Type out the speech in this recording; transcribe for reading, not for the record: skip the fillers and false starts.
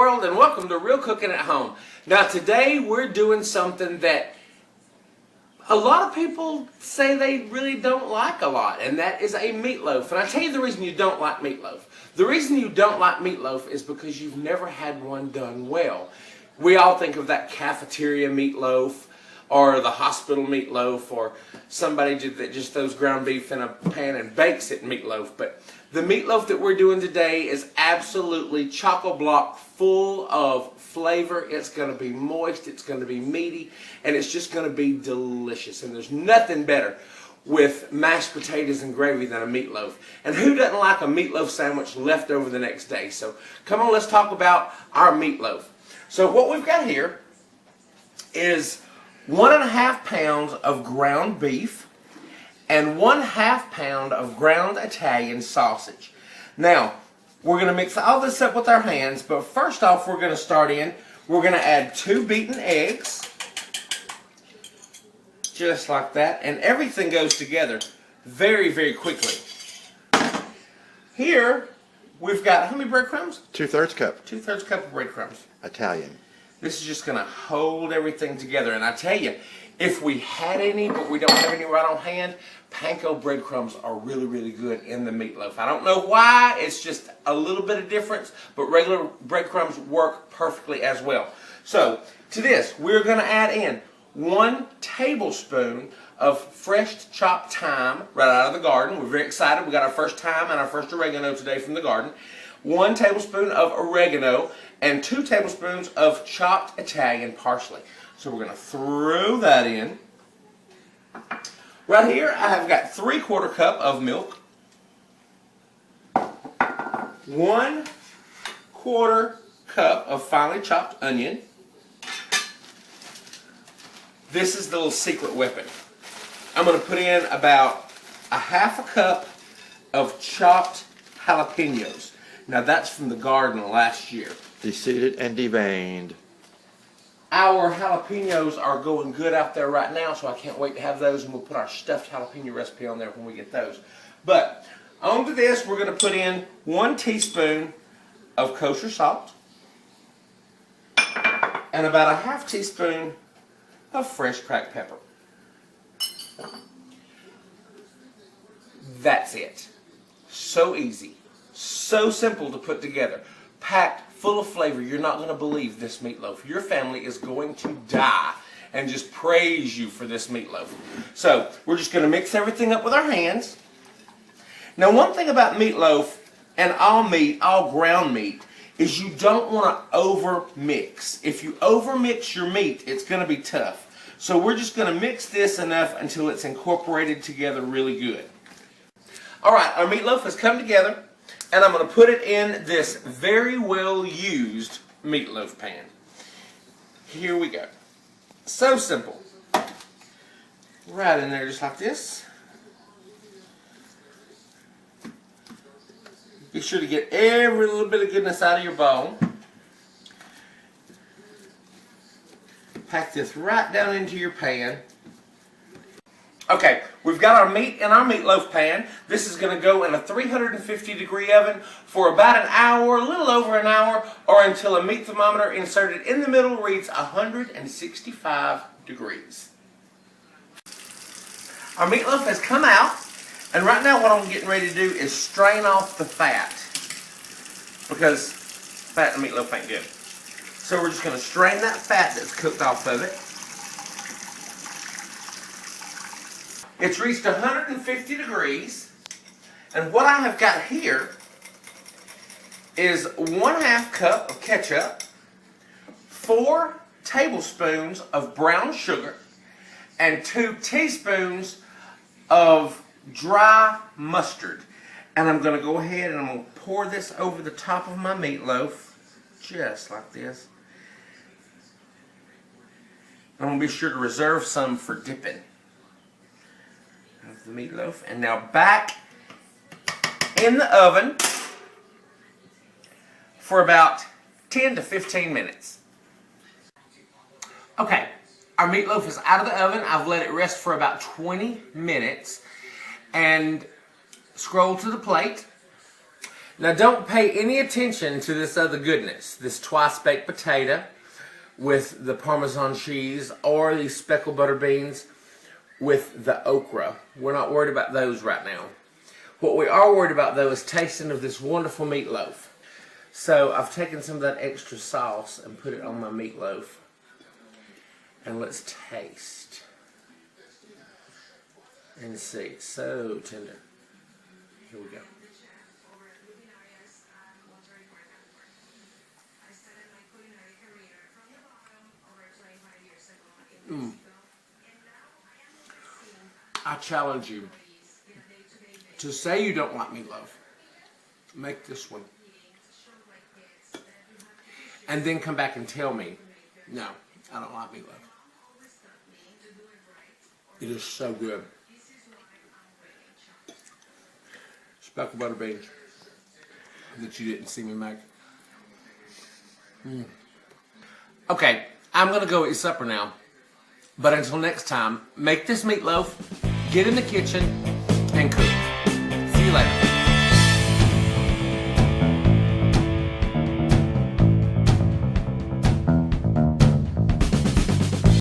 world, and welcome to Real Cooking at Home. Now today we're doing something that a lot of people say they really don't like a lot, and that is a meatloaf. And I tell you the reason you don't like meatloaf. The reason you don't like meatloaf is because you've never had one done well. We all think of that cafeteria meatloaf, or the hospital meatloaf, or somebody that just throws ground beef in a pan and bakes it meatloaf. But the meatloaf that we're doing today is absolutely chock-a-block full of flavor. It's going to be moist, it's going to be meaty, and it's just going to be delicious. And there's nothing better with mashed potatoes and gravy than a meatloaf. And who doesn't like a meatloaf sandwich left over the next day? So come on, let's talk about our meatloaf. So what we've got here is 1.5 pounds of ground beef and 1/2 pound of ground Italian sausage. Now, we're going to mix all this up with our hands, but first off we're going to we're going to add 2 beaten eggs, just like that, and everything goes together very, very quickly. Here, we've got, how many breadcrumbs? 2/3 cup. 2/3 cup of breadcrumbs. Italian. This is just going to hold everything together. And I tell you, if we had any, but we don't have any right on hand, panko breadcrumbs are really, really good in the meatloaf. I don't know why, it's just a little bit of difference, but regular breadcrumbs work perfectly as well. So, to this, we're going to add in 1 tablespoon of fresh chopped thyme right out of the garden. We're very excited. We got our first thyme and our first oregano today from the garden. 1 tablespoon of oregano and 2 tablespoons of chopped Italian parsley. So we're going to throw that in. Right here I have got 3/4 cup of milk, 1/4 cup of finely chopped onion. This is the little secret weapon. I'm going to put in about 1/2 cup of chopped jalapenos. Now that's from the garden last year. Deseeded and deveined. Our jalapenos are going good out there right now, so I can't wait to have those, and we'll put our stuffed jalapeno recipe on there when we get those. But onto this, we're going to put in 1 teaspoon of kosher salt and about 1/2 teaspoon of fresh cracked pepper. That's it. So easy. So simple to put together. Packed full of flavor. You're not going to believe this meatloaf. Your family is going to die and just praise you for this meatloaf. So we're just going to mix everything up with our hands. Now one thing about meatloaf and all meat, all ground meat, is you don't want to over mix. If you over mix your meat, it's going to be tough. So we're just going to mix this enough until it's incorporated together really good. Alright, our meatloaf has come together, and I'm going to put it in this very well used meatloaf pan. Here we go. So simple. Right in there just like this. Be sure to get every little bit of goodness out of your bowl. Pack this right down into your pan. Okay, we've got our meat in our meatloaf pan. This is going to go in a 350-degree oven for about an hour, a little over an hour, or until a meat thermometer inserted in the middle reads 165 degrees. Our meatloaf has come out, and right now what I'm getting ready to do is strain off the fat, because fat in meatloaf ain't good. So we're just going to strain that fat that's cooked off of it. It's reached 150 degrees, and what I have got here is 1/2 cup of ketchup, 4 tablespoons of brown sugar, and 2 teaspoons of dry mustard. And I'm going to go ahead and I'm going to pour this over the top of my meatloaf, just like this. I'm going to be sure to reserve some for dipping of the meatloaf. And now back in the oven for about 10 to 15 minutes. Okay, our meatloaf is out of the oven. I've let it rest for about 20 minutes. And scroll to the plate. Now don't pay any attention to this other goodness. This twice baked potato with the Parmesan cheese or these speckled butter beans with the okra. We're not worried about those right now. What we are worried about though is tasting of this wonderful meatloaf. So I've taken some of that extra sauce and put it on my meatloaf. And let's taste. And see, it's so tender. Here we go. I challenge you to say you don't like meatloaf. Make this one. And then come back and tell me, no, I don't like meatloaf. It is so good. Speckled butter beans that you didn't see me make. Okay, I'm going to go eat supper now. But until next time, make this meatloaf, get in the kitchen,